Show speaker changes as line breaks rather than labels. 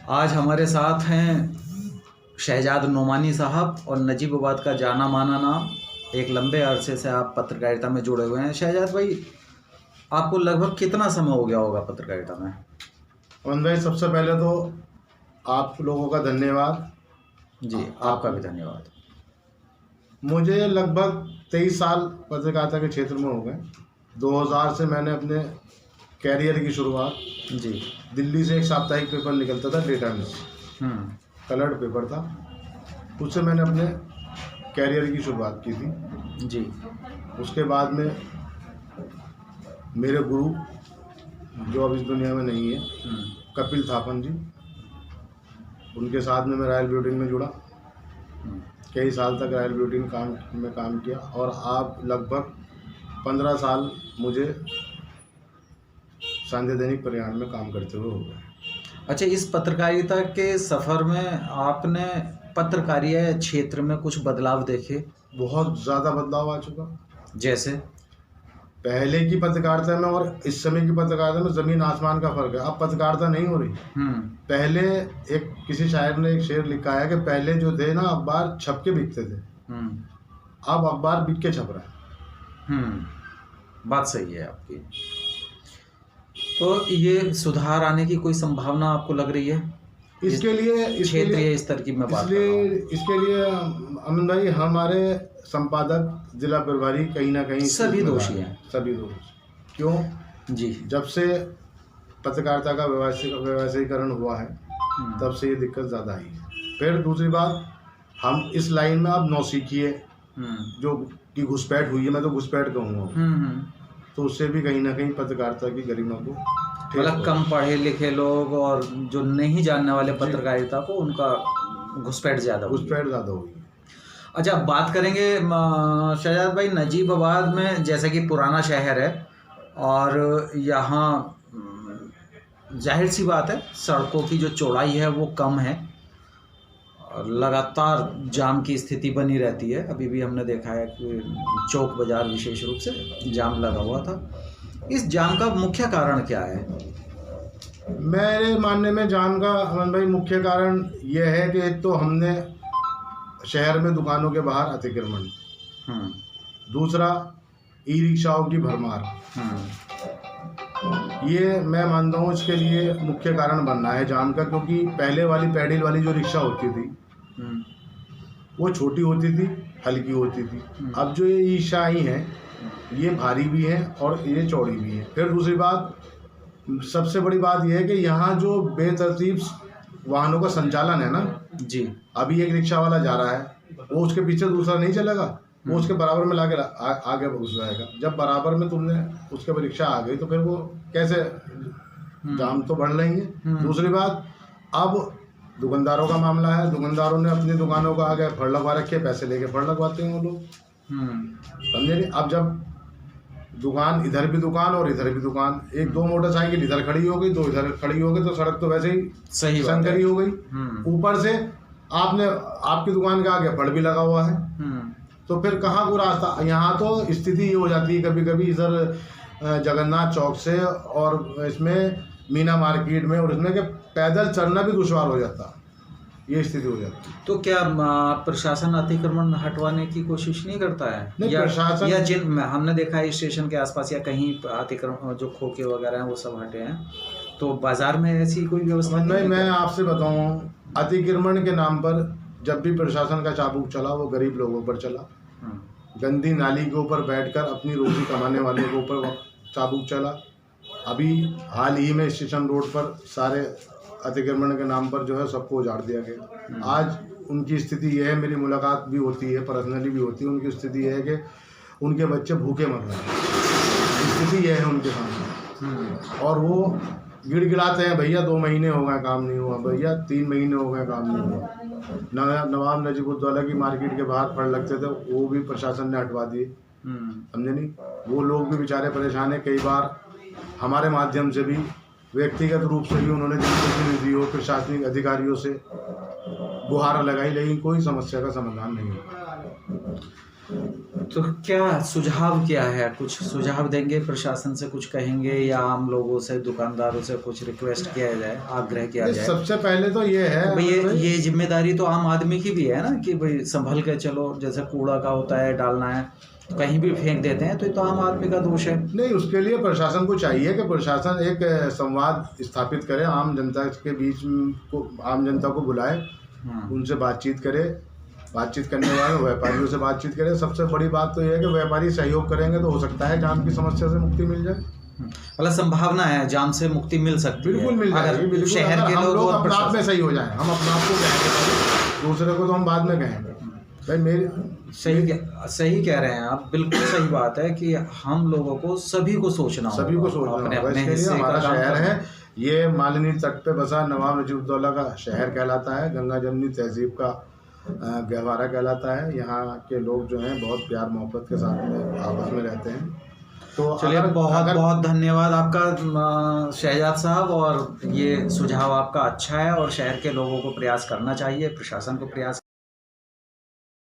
आज हमारे साथ हैं शहजाद नोमानी साहब और नजीबाबाद का जाना माना नाम। एक लंबे अरसे से आप पत्रकारिता में जुड़े हुए हैं। शहजाद भाई, आपको लगभग कितना समय हो गया होगा पत्रकारिता में?
अमन भाई, सबसे पहले तो आप लोगों का धन्यवाद।
जी, आपका भी धन्यवाद।
मुझे लगभग 23 साल पत्रकारिता के क्षेत्र में हो गए। 2000 से मैंने अपने कैरियर की शुरुआत
जी।
दिल्ली से एक साप्ताहिक पेपर निकलता था, डेटा न्यूज़, कलर्ड पेपर था, उससे मैंने अपने कैरियर की शुरुआत की थी।
जी। उसके
बाद में मेरे गुरु, जो अब इस दुनिया में नहीं है, कपिल थापन जी, उनके साथ में मैं रॉयल ब्यूटी में जुड़ा। कई साल तक रॉयल ब्यूटी में काम किया और आप लगभग 15 साल मुझे संध्या दैनिक प्रयाण में काम करते हुए हो गए।
अच्छा, इस पत्रकारिता के सफ़र में आपने पत्रकारिता क्षेत्र में कुछ बदलाव देखे?
बहुत ज़्यादा बदलाव आ चुका।
जैसे
पहले की पत्रकारिता में और इस समय की पत्रकारिता में ज़मीन आसमान का फ़र्क है। अब पत्रकारिता नहीं हो रही। पहले एक किसी शायर ने एक शेर लिखा है कि पहले जो थे ना, अखबार छप के बिकते थे, अब अखबार बिक के छप रहा है।
बात सही है आपकी। तो ये सुधार आने की कोई संभावना आपको लग रही है?
इसके लिए
क्षेत्रीय स्तर की मैं बात कर रहा हूं।
इसके लिए अमन भाई, हमारे संपादक, जिला प्रभारी कहीं ना कहीं
सभी दोषी हैं।
सभी दोषी। क्यों
जी?
जब से पत्रकारिता का व्यवसायीकरण हुआ है, तब से ये दिक्कत ज़्यादा आई है। फिर दूसरी बात, हम इस लाइन में अब नौसिखिए जो कि घुसपैठ हुई है, मैं तो घुसपैठ कहूँगा, तो उससे भी कहीं ना कहीं पत्रकारिता की गरिमा को,
मतलब कम पढ़े लिखे लोग और जो नहीं जानने वाले पत्रकारिता को, उनका घुसपैठ ज़्यादा
हुई।
अच्छा, बात करेंगे शहजाद भाई, नजीबाबाद में जैसे कि पुराना शहर है और यहाँ जाहिर सी बात है सड़कों की जो चौड़ाई है वो कम है और लगातार जाम की स्थिति बनी रहती है। अभी भी हमने देखा है कि चौक बाज़ार विशेष रूप से जाम लगा हुआ था। इस जाम का मुख्य कारण क्या है?
मेरे मानने में जाम का, अमन भाई, मुख्य कारण यह है कि एक तो हमने शहर में दुकानों के बाहर अतिक्रमण, दूसरा ई रिक्शाओं की भरमार, ये मैं मानता हूँ इसके लिए मुख्य कारण बनना है जाम का। क्योंकि पहले वाली पैडल वाली जो रिक्शा होती थी वो छोटी होती थी, हल्की होती थी। अब जो ये ई रिक्शा आई हैं, ये भारी भी हैं और ये चौड़ी भी हैं। फिर दूसरी बात, सबसे बड़ी बात यह है कि यहाँ जो बेतरतीब वाहनों का संचालन है ना
जी,
अभी एक रिक्शा वाला जा रहा है, वो उसके पीछे दूसरा नहीं चलेगा, वो उसके बराबर में लाके आगे घुस जाएगा। जब बराबर में तुमने उसके पर रिक्शा आ गई तो फिर वो कैसे, जाम तो बढ़ रही है। दूसरी बात, अब दुकानदारों का मामला है। दुकानदारों ने अपनी दुकानों का आगे फड़ लगवा रखे, पैसे लेके फड़ लगवाते हैं वो लोग, समझे नहीं। अब जब दुकान, इधर भी दुकान और इधर भी दुकान, एक दो मोटरसाइकिल इधर खड़ी हो गई, दो इधर खड़ी हो गई, तो सड़क तो वैसे ही
सही
संकरी हो गई। ऊपर से आपकी दुकान के आगे फड़ भी लगा हुआ है, तो फिर कहाँ को रास्ता। यहाँ तो स्थिति ये हो जाती है कभी कभी, इधर जगन्नाथ चौक से और इसमें मीना मार्केट में और इसमें कि पैदल चलना भी दुश्वार हो जाता, ये स्थिति हो जाती है।
तो क्या प्रशासन अतिक्रमण हटवाने की कोशिश नहीं करता है?
नहीं, प्रशासन
या जिन हमने देखा है स्टेशन के आसपास या कहीं अतिक्रमण जो खोखे वगैरह हैं वो सब हटे हैं, तो बाजार में ऐसी कोई व्यवस्था
नहीं? मैं आपसे बताऊं, अतिक्रमण के नाम पर जब भी प्रशासन का चाबुक चला, वो गरीब लोगों पर चला। गंदी नाली के ऊपर बैठकर अपनी रोटी कमाने वालों के ऊपर चाबुक चला। अभी हाल ही में स्टेशन रोड पर सारे अतिक्रमण के नाम पर जो है सबको उजाड़ दिया गया। आज उनकी स्थिति यह है, मेरी मुलाकात भी होती है, पर्सनली भी होती है, उनकी स्थिति यह है कि उनके बच्चे भूखे मर रहे हैं, स्थिति यह है उनके सामने। और वो गिड़गिड़ाते हैं, भैया 2 महीने हो गए काम नहीं हुआ, भैया 3 महीने हो गए काम नहीं हुआ। नवाब नजीबुद्दौला की मार्केट के बाहर फड़ लगते थे, वो भी प्रशासन ने हटवा दिए, समझे नहीं। वो लोग भी बेचारे परेशान हैं। कई बार हमारे माध्यम से भी, व्यक्तिगत रूप से भी उन्होंने जनप्रतिनिधियों, प्रशासनिक अधिकारियों से गुहार लगाई, लेकिन कोई समस्या का समाधान नहीं हुआ।
तो क्या सुझाव क्या है, कुछ सुझाव देंगे, प्रशासन से कुछ कहेंगे या आम लोगों से, दुकानदारों से कुछ रिक्वेस्ट किया जाए, आग्रह किया जाए?
सबसे पहले तो ये है
भाई ये जिम्मेदारी तो आम आदमी की भी है ना कि भाई संभल के चलो, जैसे कूड़ा का होता है डालना है तो कहीं भी फेंक देते हैं, तो ये तो आम आदमी का दोष है।
नहीं, उसके लिए प्रशासन को चाहिए कि प्रशासन एक संवाद स्थापित करे, आम जनता के बीच को, आम जनता को बुलाए, उनसे बातचीत करे, बातचीत करने वाले व्यापारियों से बातचीत करें। सबसे बड़ी बात तो यह है कि व्यापारी सहयोग करेंगे तो हो सकता है जाम की समस्या से मुक्ति मिल जाए।
मतलब संभावना है जाम से मुक्ति मिल सकती है।
बिल्कुल मिल जाएगी, बिल्कुल।
शहर के लोग
अपने आप में सही हो जाए, हम अपने आप को कहेंगे, दूसरे को तो हम बाद में कहेंगे। भाई मेरे
सही कह रहे हैं आप, बिल्कुल सही बात है कि हम लोगों को सभी को सोचना होगा,
सभी को सोचना होगा। इसके लिए हमारा शहर है ये मालिनी तट पे बसा नवाब नजीबुद्दौला का शहर कहलाता है, गंगा जमनी तहजीब का गहवारा कहलाता है। यहाँ के लोग जो हैं बहुत प्यार मोहब्बत के साथ में आपस में रहते हैं। तो
चलिए, बहुत बहुत धन्यवाद आपका शहजाद साहब, और ये सुझाव आपका अच्छा है और शहर के लोगों को प्रयास करना चाहिए, प्रशासन को प्रयास